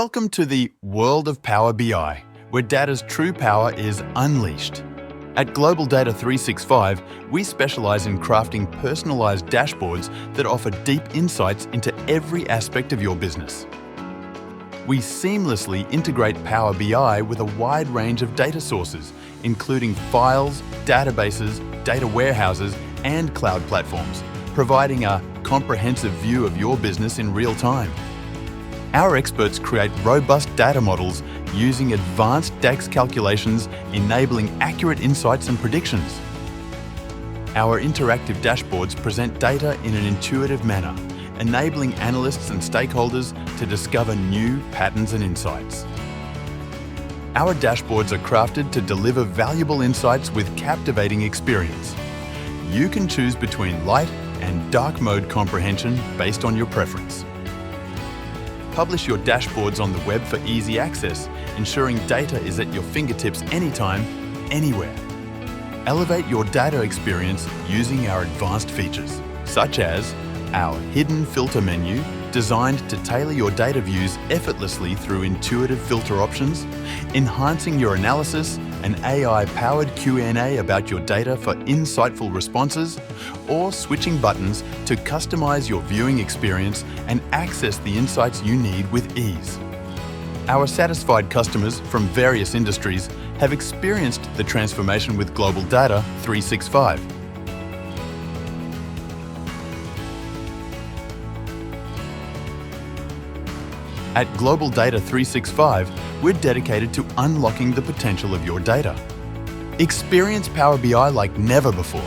Welcome to the world of Power BI, where data's true power is unleashed. At Global Data 365, we specialize in crafting personalized dashboards that offer deep insights into every aspect of your business. We seamlessly integrate Power BI with a wide range of data sources, including files, databases, data warehouses, and cloud platforms, providing a comprehensive view of your business in real time. Our experts create robust data models using advanced DAX calculations, enabling accurate insights and predictions. Our interactive dashboards present data in an intuitive manner, enabling analysts and stakeholders to discover new patterns and insights. Our dashboards are crafted to deliver valuable insights with captivating experience. You can choose between light and dark mode comprehension based on your preference. Publish your dashboards on the web for easy access, ensuring data is at your fingertips anytime, anywhere. Elevate your data experience using our advanced features, such as our hidden filter menu, designed to tailor your data views effortlessly through intuitive filter options, enhancing your analysis, an AI-powered Q&A about your data for insightful responses, or switching buttons to customize your viewing experience and access the insights you need with ease. Our satisfied customers from various industries have experienced the transformation with Global Data 365. At Global Data 365, we're dedicated to unlocking the potential of your data. Experience Power BI like never before.